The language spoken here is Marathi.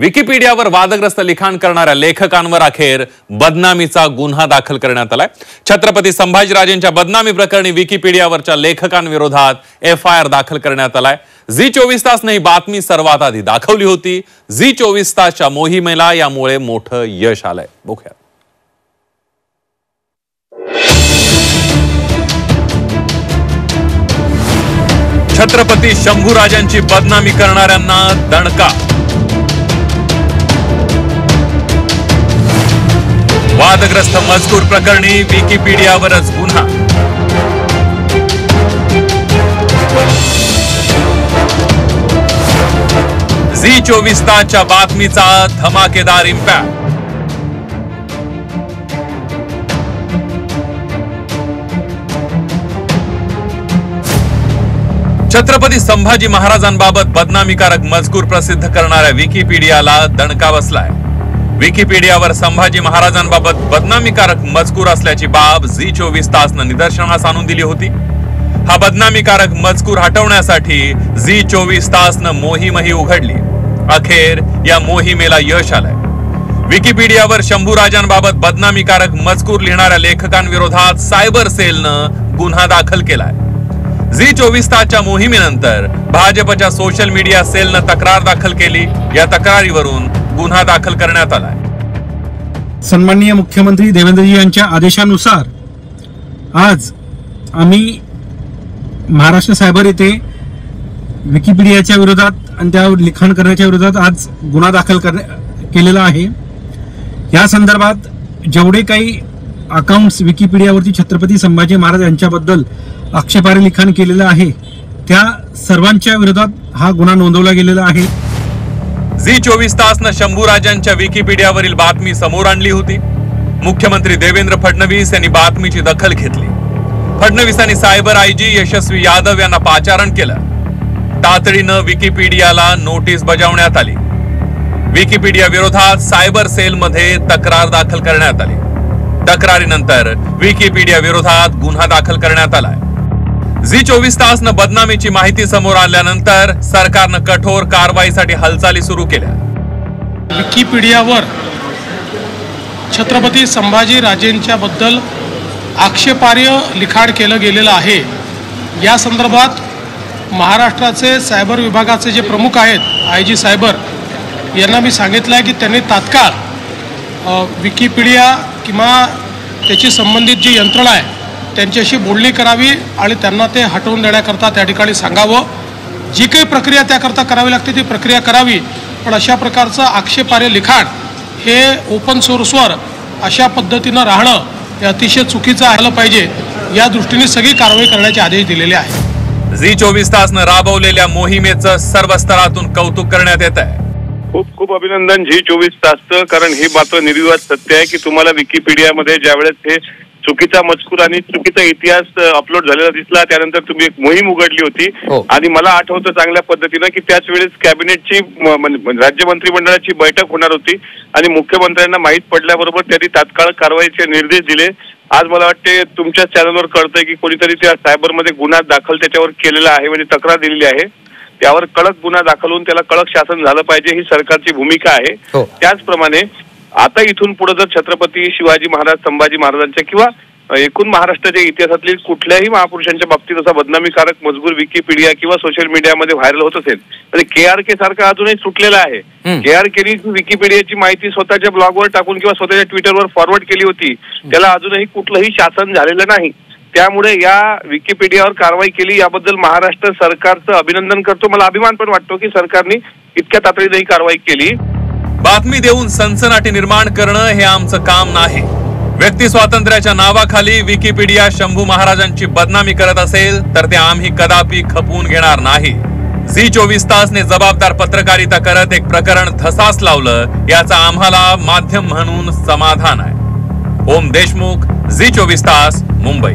विकिपीडियावर वादग्रस्त लिखाण करणाऱ्या लेखकांवर अखेर बदनामीचा गुन्हा दाखल करण्यात आलाय। छत्रपती संभाजीराजेंच्या बदनामी प्रकरणी विकिपीडियावरच्या लेखकांविरोधात एफआयआर दाखल करण्यात आलाय। झी 24 तासने ही बातमी सर्वात आधी दाखवली होती। झी 24 तासच्या मोहिमेला यामुळे मोठं यश आलंय। बघूया। छत्रपती शंभूराजांची बदनामी करणाऱ्यांना दणका। वादग्रस्त मजकूर प्रकरणी विकिपीडियावरच गुन्हा। झी 24 तासच्या बातमीचा धमाकेदार इम्पॅक्ट। छत्रपती संभाजी महाराजांबाबत बदनामीकारक मजकूर प्रसिद्ध करणाऱ्या विकिपीडियाला दणका बसलाय। विकिपीडियावर संभाजी महाराजांबाबत बदनामीकारक मजकूर असल्याची बाब झी 24 तासनं निदर्शनास आणून दिली होती। हा बदनामीकारक मजकूर हटवण्यासाठी झी 24 तासनं मोहीमही उघडली। अखेर या मोहिमेला यश आलंय। विकिपीडियावर शंभूराजांबाबत बदनामीकारक मजकूर लिहिणाऱ्या लेखकांविरोधात सायबर सेलनं गुन्हा दाखल केलाय। झी 24 तासच्या मोहिमेनंतर भाजपच्या सोशल मीडिया सेलनं तक्रार दाखल केली। या तक्रारीवरून गुन्हा दाखल करण्यात आलाय। सन्माननीय मुख्यमंत्री देवेंद्रजी यांच्या आदेशानुसार आज आम्ही महाराष्ट्र सायबर येथे विकिपीडियाच्या विरोधात आणि त्यावर लिखाण करण्याच्या विरोधात आज गुन्हा दाखल केलेला आहे। या संदर्भात जेवढे काही अकाउंट्स विकिपीडियावरती छत्रपती संभाजी महाराज यांच्याबद्दल आक्षेपार्ह लिखाण केलेलं आहे त्या सर्वांच्या विरोधात हा गुन्हा नोंदवला गेलेला आहे। झी 24 तासनं शंभूराजांच्या विकिपीडियावरील बातमी समोर आणली होती। मुख्यमंत्री देवेंद्र फडणवीस यांनी बातमीची दखल घेतली। फडणवीसांनी सायबर आयजी यशस्वी यादव यांना पाचारण केलं। तातडीनं विकिपीडियाला नोटीस बजावण्यात आली। विकिपीडिया विरोधात सायबर सेलमध्ये तक्रार दाखल करण्यात आली। तक्रारीनंतर विकिपीडिया विरोधात गुन्हा दाखल करण्यात आलाय। झी 24 तासनं बदनामीची माहिती समोर आल्यानंतर सरकारनं कठोर कारवाईसाठी हालचाली सुरू केल्या। विकिपीडियावर छत्रपती संभाजी राजेंच्या बद्दल आक्षेपार्ह लिखाण केलं गेलेलं आहे। या संदर्भात महाराष्ट्राचे सायबर विभागाचे जे प्रमुख आहेत आयजी सायबर यांना मी सांगितलं आहे की त्यांनी तात्काळ विकिपीडिया किंवा त्याची संबंधित जी यंत्रणा आहे त्यांच्याशी बोलणी करावी आणि त्यांना ते हटवून देण्याकरता त्या ठिकाणी सांगावं। जी काही प्रक्रिया त्याकरता करावी लागते ती प्रक्रिया करावी, पण अशा प्रकारचं आक्षेपार्ह लिखाण हे ओपन सोर्सवर अशा पद्धतीनं राहणं हे अतिशय चुकीचं आलं पाहिजे। या दृष्टीने सगळी कारवाई करण्याचे आदेश दिलेले आहेत। झी 24 तासनं राबवलेल्या मोहिमेचं सर्व स्तरातून कौतुक करण्यात येत आहे। खूप खूप अभिनंदन झी 24 तासचं, कारण ही मात्र निर्विवाद सत्य आहे की तुम्हाला विकिपीडियामध्ये ज्यावेळेस हे चुकीचा मजकूर आणि चुकीचा इतिहास अपलोड झालेला दिसला त्यानंतर तुम्ही एक मोहीम उघडली होती। आणि मला आठवतं चांगल्या पद्धतीनं की त्याच वेळेस कॅबिनेटची राज्य मंत्रिमंडळाची बैठक होणार होती आणि मुख्यमंत्र्यांना माहीत पडल्याबरोबर त्यांनी तात्काळ कारवाईचे निर्देश दिले। आज मला वाटते तुमच्या चॅनलवर कळतंय की कोणीतरी त्या सायबरमध्ये गुन्हा दाखल त्याच्यावर केलेला आहे, म्हणजे तक्रार दिलेली आहे। त्यावर कडक गुन्हा दाखल होऊन त्याला कडक शासन झालं पाहिजे ही सरकारची भूमिका आहे। त्याचप्रमाणे आता इथून पुढे जर छत्रपती शिवाजी महाराज संभाजी महाराजांच्या किंवा एकूण महाराष्ट्राच्या इतिहासातील कुठल्याही महापुरुषांच्या बाबतीत असा बदनामीकारक मजकूर विकिपीडिया किंवा सोशल मीडियामध्ये व्हायरल होत असेल तर KRK सारखा अजूनही सुटलेला आहे। KRKनी विकिपीडियाची माहिती स्वतःच्या ब्लॉगवर टाकून किंवा स्वतःच्या ट्विटरवर फॉरवर्ड केली होती, त्याला अजूनही कुठलंही शासन झालेलं नाही। त्यामुळे या विकिपीडियावर कारवाई केली याबद्दल महाराष्ट्र सरकारचं अभिनंदन करतो। मला अभिमान पण वाटतो की सरकारने इतक्या तातडीने ही कारवाई केली। बातमी देऊन सनसनाटी निर्माण करणं हे आमचं काम नाही। व्यक्ती स्वातंत्र्याच्या नावाखाली विकिपीडिया शंभू महाराजांची बदनामी करत असेल तर ते आम्ही कदापि खपवून घेणार नाही। झी 24 तासने जबाबदार पत्रकारिता करत एक प्रकरण धसास लावलं याचा आम्हाला माध्यम म्हणून समाधान आहे। ओम देशमुख, झी 24 तास, मुंबई।